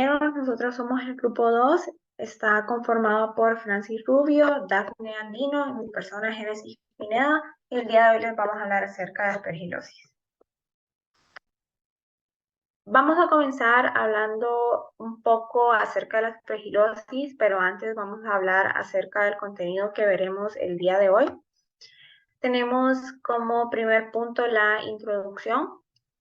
Nosotros somos el grupo 2, está conformado por Francis Rubio, Daphne Andino y mi persona Génesis Pineda. Y el día de hoy les vamos a hablar acerca de aspergilosis. Vamos a comenzar hablando un poco acerca de la aspergilosis, pero antes vamos a hablar acerca del contenido que veremos el día de hoy. Tenemos como primer punto la introducción,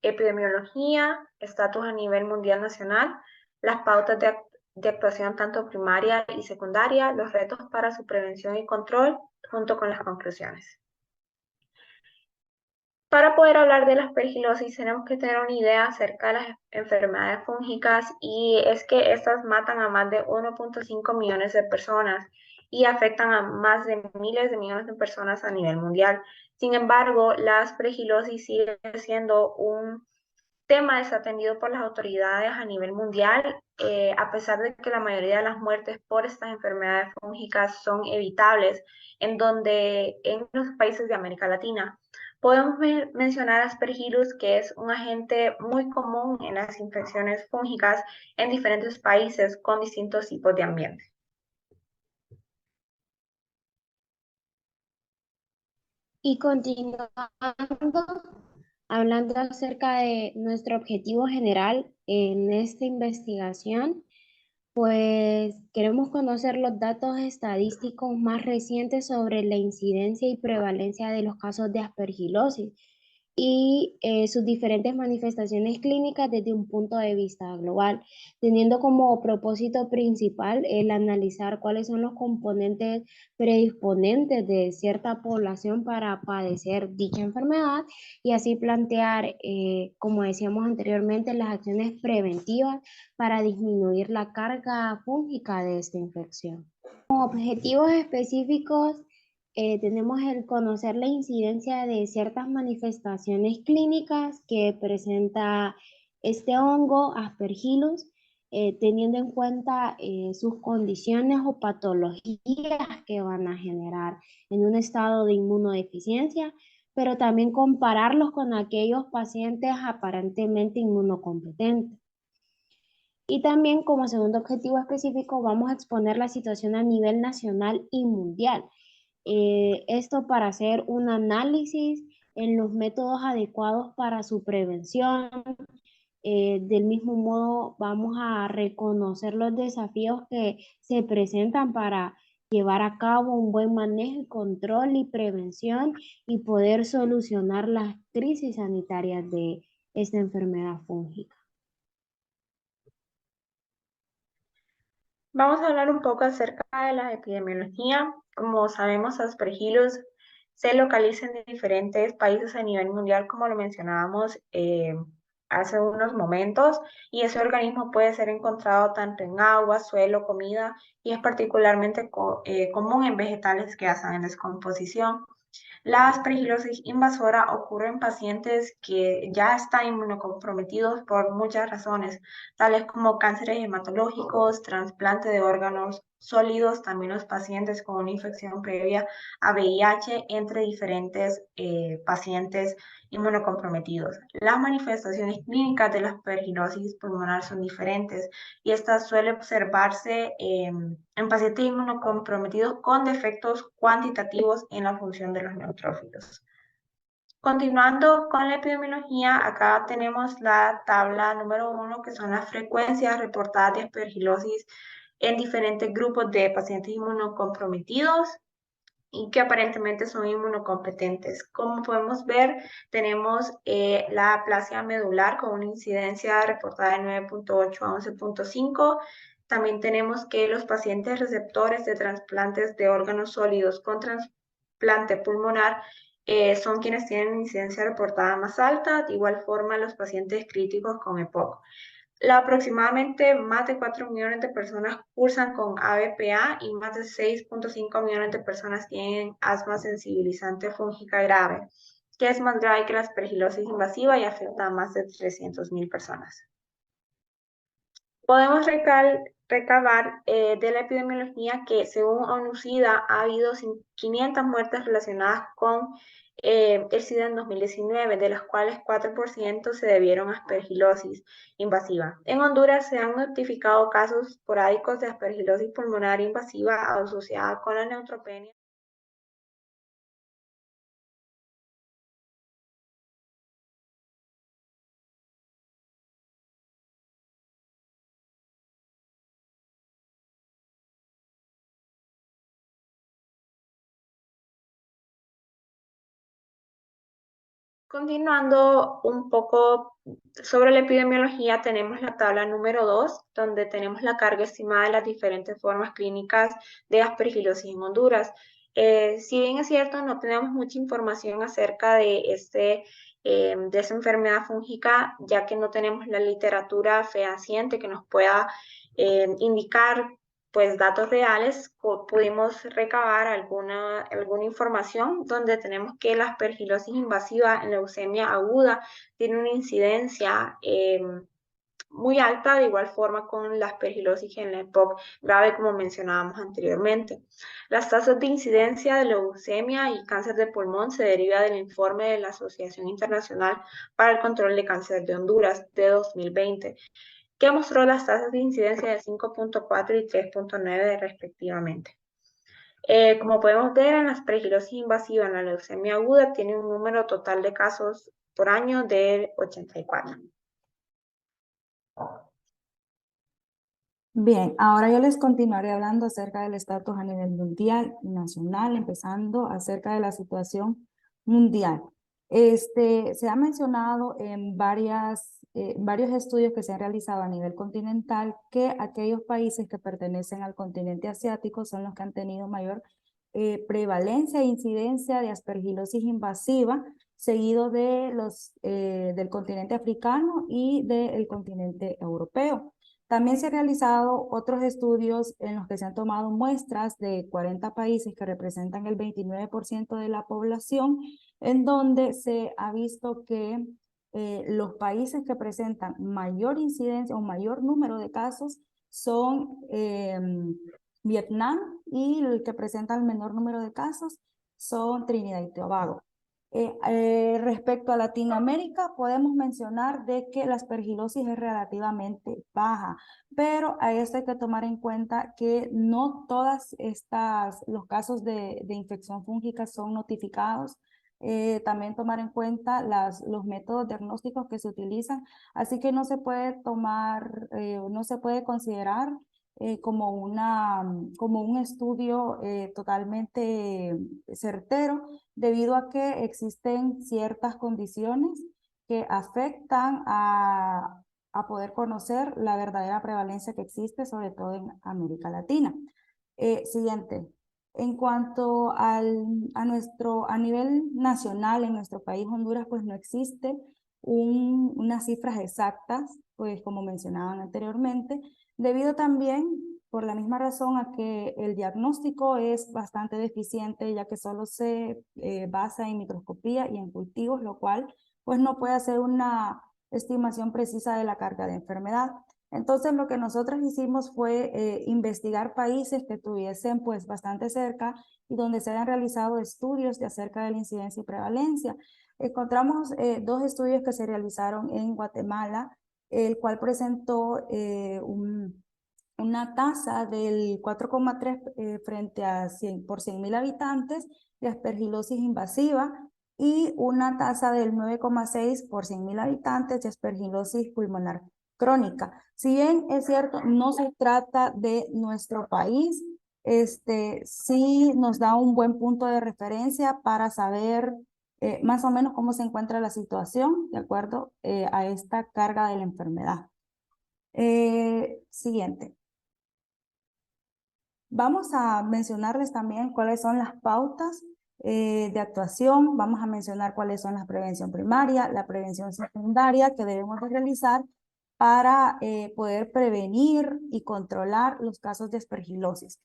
epidemiología, estatus a nivel mundial nacional, las pautas de actuación tanto primaria y secundaria, los retos para su prevención y control, junto con las conclusiones. Para poder hablar de la aspergilosis tenemos que tener una idea acerca de las enfermedades fúngicas y es que estas matan a más de 1.5 millones de personas y afectan a más de miles de millones de personas a nivel mundial. Sin embargo, la aspergilosis sigue siendo un tema desatendido por las autoridades a nivel mundial, a pesar de que la mayoría de las muertes por estas enfermedades fúngicas son evitables en los países de América Latina. Podemos mencionar Aspergillus, que es un agente muy común en las infecciones fúngicas en diferentes países con distintos tipos de ambiente. Y continuando, hablando acerca de nuestro objetivo general en esta investigación, pues queremos conocer los datos estadísticos más recientes sobre la incidencia y prevalencia de los casos de aspergilosis y sus diferentes manifestaciones clínicas desde un punto de vista global, teniendo como propósito principal el analizar cuáles son los componentes predisponentes de cierta población para padecer dicha enfermedad y así plantear, como decíamos anteriormente, las acciones preventivas para disminuir la carga fúngica de esta infección. Como objetivos específicos, tenemos el conocer la incidencia de ciertas manifestaciones clínicas que presenta este hongo, Aspergillus, teniendo en cuenta sus condiciones o patologías que van a generar en un estado de inmunodeficiencia, pero también compararlos con aquellos pacientes aparentemente inmunocompetentes. Y también como segundo objetivo específico vamos a exponer la situación a nivel nacional y mundial. Esto para hacer un análisis en los métodos adecuados para su prevención. Del mismo modo, vamos a reconocer los desafíos que se presentan para llevar a cabo un buen manejo, control y prevención y poder solucionar las crisis sanitarias de esta enfermedad fúngica. Vamos a hablar un poco acerca de la epidemiología. Como sabemos, Aspergillus se localiza en diferentes países a nivel mundial, como lo mencionábamos hace unos momentos, y ese organismo puede ser encontrado tanto en agua, suelo, comida, y es particularmente común en vegetales que hacen en descomposición. La aspergilosis invasora ocurre en pacientes que ya están inmunocomprometidos por muchas razones, tales como cánceres hematológicos, trasplante de órganos sólidos, también los pacientes con una infección previa a VIH, entre diferentes pacientes inmunocomprometidos. Las manifestaciones clínicas de la aspergilosis pulmonar son diferentes y esta suele observarse en pacientes inmunocomprometidos con defectos cuantitativos en la función de los neutrófilos. Continuando con la epidemiología, acá tenemos la tabla número 1, que son las frecuencias reportadas de aspergilosis en diferentes grupos de pacientes inmunocomprometidos y que aparentemente son inmunocompetentes. Como podemos ver, tenemos la aplasia medular con una incidencia reportada de 9.8 a 11.5. También tenemos que los pacientes receptores de trasplantes de órganos sólidos con trasplante pulmonar son quienes tienen una incidencia reportada más alta. De igual forma, los pacientes críticos con EPOC. Aproximadamente más de 4 millones de personas cursan con ABPA y más de 6.5 millones de personas tienen asma sensibilizante fúngica grave, que es más grave que la aspergilosis invasiva y afecta a más de 300.000 personas. Podemos recabar de la epidemiología que según ONU-SIDA ha habido 500 muertes relacionadas con el SIDA en 2019, de las cuales 4% se debieron a aspergilosis invasiva. En Honduras se han notificado casos esporádicos de aspergilosis pulmonar invasiva asociada con la neutropenia. Continuando un poco sobre la epidemiología, tenemos la tabla número 2, donde tenemos la carga estimada de las diferentes formas clínicas de aspergilosis en Honduras. Si bien es cierto, no tenemos mucha información acerca de esa enfermedad fúngica, ya que no tenemos la literatura fehaciente que nos pueda indicar pues datos reales, pudimos recabar alguna información donde tenemos que la aspergilosis invasiva en leucemia aguda tiene una incidencia muy alta, de igual forma con la aspergilosis en la EPOC grave, como mencionábamos anteriormente. Las tasas de incidencia de leucemia y cáncer de pulmón se deriva del informe de la Asociación Internacional para el Control de Cáncer de Honduras de 2020, que mostró las tasas de incidencia de 5.4 y 3.9 respectivamente. Como podemos ver, en la aspergilosis invasiva en la leucemia aguda tiene un número total de casos por año de 84. Bien, ahora yo les continuaré hablando acerca del estatus a nivel mundial y nacional, empezando acerca de la situación mundial. Se ha mencionado en varios estudios que se han realizado a nivel continental que aquellos países que pertenecen al continente asiático son los que han tenido mayor prevalencia e incidencia de aspergilosis invasiva, seguido de del continente africano y del continente europeo. También se han realizado otros estudios en los que se han tomado muestras de 40 países que representan el 29% de la población, en donde se ha visto que los países que presentan mayor incidencia o mayor número de casos son Vietnam, y el que presenta el menor número de casos son Trinidad y Tobago. Respecto a Latinoamérica, podemos mencionar de que la aspergilosis es relativamente baja, pero a esto hay que tomar en cuenta que no todas los casos de infección fúngica son notificados. También tomar en cuenta los métodos diagnósticos que se utilizan, así que no se puede no se puede considerar como un estudio totalmente certero, debido a que existen ciertas condiciones que afectan a poder conocer la verdadera prevalencia que existe, sobre todo en América Latina. Siguiente. En cuanto a nivel nacional, en nuestro país, Honduras, pues no existe unas cifras exactas, pues como mencionaban anteriormente, debido también por la misma razón a que el diagnóstico es bastante deficiente, ya que solo se basa en microscopía y en cultivos, lo cual pues no puede hacer una estimación precisa de la carga de enfermedad. Entonces lo que nosotros hicimos fue investigar países que tuviesen pues bastante cerca y donde se hayan realizado estudios de acerca de la incidencia y prevalencia. Encontramos dos estudios que se realizaron en Guatemala, el cual presentó una tasa del 4,3 frente a 100, por 100.000 habitantes de aspergilosis invasiva, y una tasa del 9,6 por 100.000 habitantes de aspergilosis pulmonar crónica. Si bien es cierto, no se trata de nuestro país, sí nos da un buen punto de referencia para saber más o menos cómo se encuentra la situación de acuerdo a esta carga de la enfermedad. Siguiente. Vamos a mencionarles también cuáles son las pautas de actuación. Vamos a mencionar cuáles son la prevención primaria, la prevención secundaria que debemos de realizar para poder prevenir y controlar los casos de aspergilosis.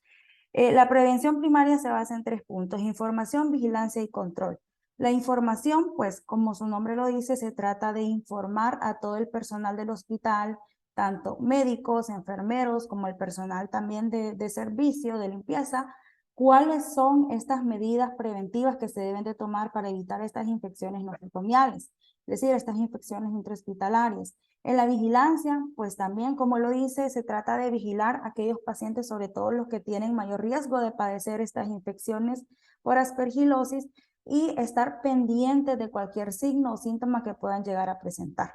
La prevención primaria se basa en 3 puntos: información, vigilancia y control. La información, pues como su nombre lo dice, se trata de informar a todo el personal del hospital, tanto médicos, enfermeros, como el personal también de servicio, de limpieza, ¿Cuáles son estas medidas preventivas que se deben de tomar para evitar estas infecciones nosocomiales? Es decir, estas infecciones intrahospitalarias. En la vigilancia, pues también, como lo dice, se trata de vigilar a aquellos pacientes, sobre todo los que tienen mayor riesgo de padecer estas infecciones por aspergilosis, y estar pendientes de cualquier signo o síntoma que puedan llegar a presentar.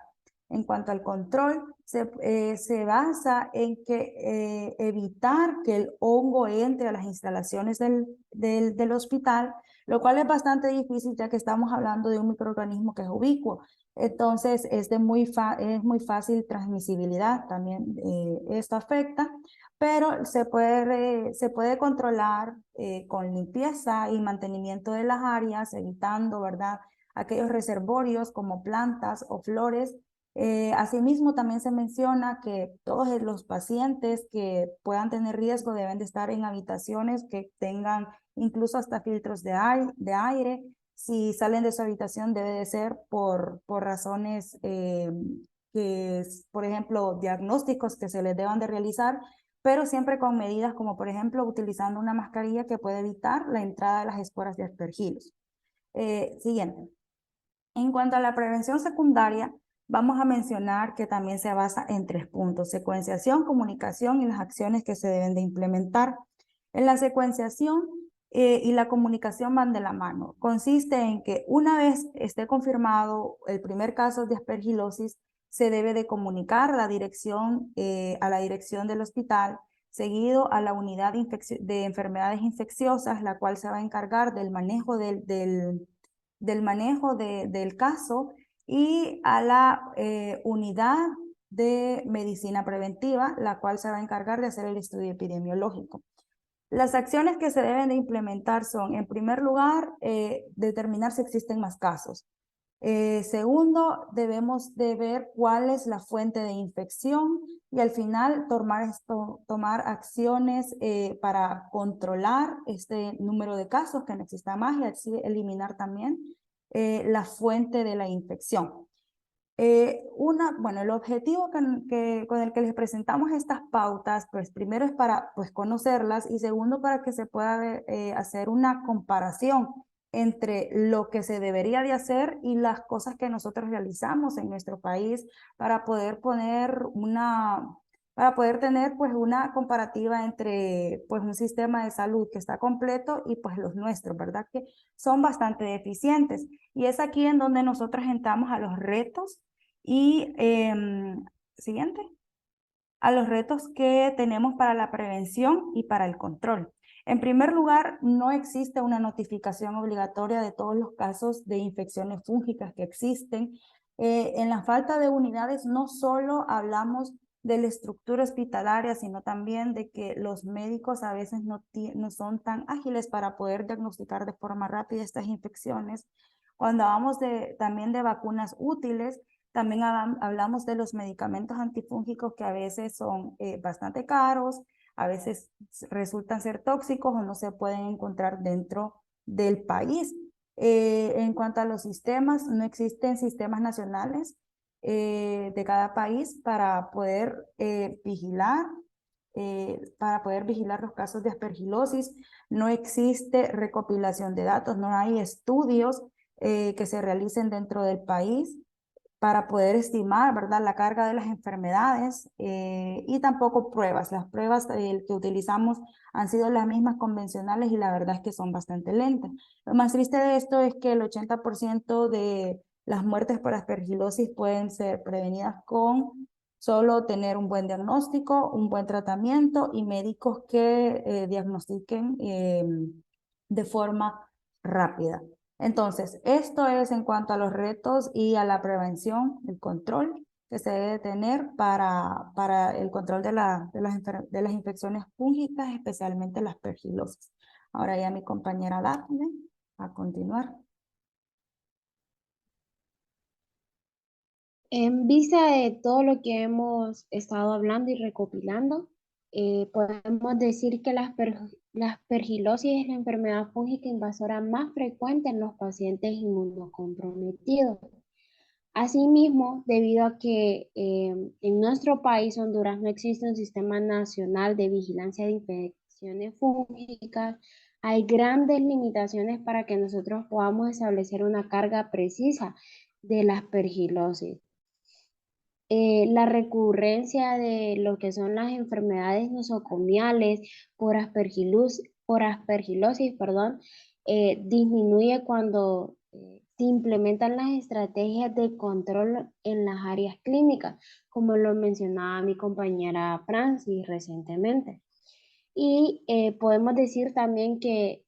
En cuanto al control, se basa en que evitar que el hongo entre a las instalaciones del hospital, lo cual es bastante difícil ya que estamos hablando de un microorganismo que es ubicuo. Entonces, es muy fácil transmisibilidad, también esto afecta, pero se puede controlar con limpieza y mantenimiento de las áreas, evitando, ¿verdad?, aquellos reservorios como plantas o flores. Asimismo, también se menciona que todos los pacientes que puedan tener riesgo deben de estar en habitaciones que tengan incluso hasta filtros de aire. Si salen de su habitación debe de ser por razones por ejemplo, diagnósticos que se les deban de realizar, pero siempre con medidas como, por ejemplo, utilizando una mascarilla que puede evitar la entrada de las esporas de aspergillus. Siguiente. En cuanto a la prevención secundaria, vamos a mencionar que también se basa en 3 puntos: secuenciación, comunicación y las acciones que se deben de implementar. En la secuenciación y la comunicación van de la mano. Consiste en que una vez esté confirmado el primer caso de aspergilosis, se debe de comunicar a la dirección del hospital, seguido a la unidad de enfermedades infecciosas, la cual se va a encargar del manejo del caso, y a la unidad de medicina preventiva, la cual se va a encargar de hacer el estudio epidemiológico. Las acciones que se deben de implementar son, en primer lugar, determinar si existen más casos. Segundo, debemos de ver cuál es la fuente de infección, y al final tomar acciones para controlar este número de casos, que no exista más, y así eliminar también la fuente de la infección. Bueno, el objetivo con el que les presentamos estas pautas, pues primero es para pues, conocerlas, y segundo para que se pueda hacer una comparación entre lo que se debería de hacer y las cosas que nosotros realizamos en nuestro país, para poder tener pues una comparativa entre pues un sistema de salud que está completo y pues los nuestros, ¿verdad?, que son bastante deficientes. Y es aquí en donde nosotros entramos a los retos y siguiente, a los retos que tenemos para la prevención y para el control. En primer lugar, no existe una notificación obligatoria de todos los casos de infecciones fúngicas que existen. En la falta de unidades, no solo hablamos de la estructura hospitalaria, sino también de que los médicos a veces no son tan ágiles para poder diagnosticar de forma rápida estas infecciones. Cuando hablamos también de vacunas útiles, también hablamos de los medicamentos antifúngicos, que a veces son bastante caros, a veces resultan ser tóxicos o no se pueden encontrar dentro del país. En cuanto a los sistemas, no existen sistemas nacionales de cada país para poder vigilar los casos de aspergilosis. No existe recopilación de datos, no hay estudios que se realicen dentro del país para poder estimar, ¿verdad?, la carga de las enfermedades, y tampoco pruebas. Las pruebas que utilizamos han sido las mismas convencionales, y la verdad es que son bastante lentas. Lo más triste de esto es que el 80% de las muertes por aspergilosis pueden ser prevenidas con solo tener un buen diagnóstico, un buen tratamiento y médicos que diagnostiquen de forma rápida. Entonces, esto es en cuanto a los retos y a la prevención, el control que se debe tener para el control de las infecciones fúngicas, especialmente la aspergilosis. Ahora ya mi compañera Daphne, a continuar. En vista de todo lo que hemos estado hablando y recopilando, podemos decir que la aspergilosis es la enfermedad fúngica invasora más frecuente en los pacientes inmunocomprometidos. Asimismo, debido a que en nuestro país, Honduras, no existe un sistema nacional de vigilancia de infecciones fúngicas, hay grandes limitaciones para que nosotros podamos establecer una carga precisa de la aspergilosis. La recurrencia de lo que son las enfermedades nosocomiales por aspergilosis, perdón, disminuye cuando se implementan las estrategias de control en las áreas clínicas, como lo mencionaba mi compañera Francis recientemente. Y podemos decir también que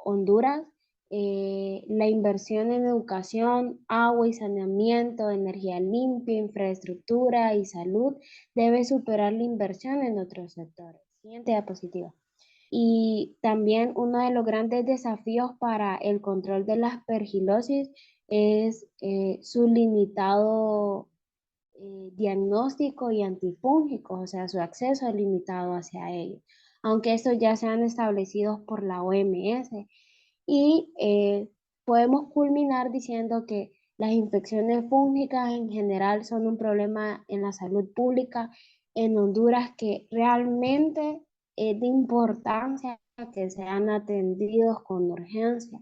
Honduras, la inversión en educación, agua y saneamiento, energía limpia, infraestructura y salud debe superar la inversión en otros sectores. Siguiente diapositiva. Y también uno de los grandes desafíos para el control de la aspergilosis es su limitado diagnóstico y antifúngicos, o sea, su acceso es limitado hacia ellos, aunque estos ya sean establecidos por la OMS. Y podemos culminar diciendo que las infecciones fúngicas en general son un problema en la salud pública en Honduras que realmente es de importancia que sean atendidos con urgencia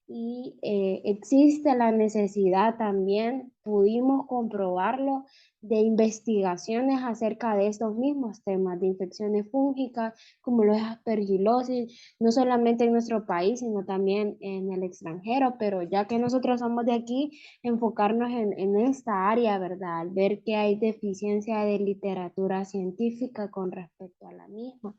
y existe la necesidad también, pudimos comprobarlo, de investigaciones acerca de estos mismos temas de infecciones fúngicas, como lo es aspergilosis, no solamente en nuestro país, sino también en el extranjero, pero ya que nosotros somos de aquí, enfocarnos en esta área, ¿verdad? Al ver que hay deficiencia de literatura científica con respecto a la misma,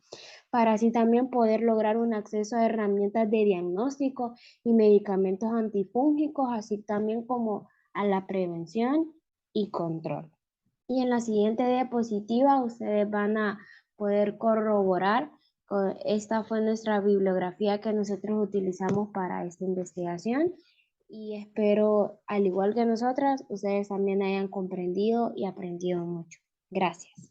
para así también poder lograr un acceso a herramientas de diagnóstico y medicamentos antifúngicos, así también como a la prevención y control. Y en la siguiente diapositiva ustedes van a poder corroborar. Esta fue nuestra bibliografía que nosotros utilizamos para esta investigación y espero, al igual que nosotras, ustedes también hayan comprendido y aprendido mucho. Gracias.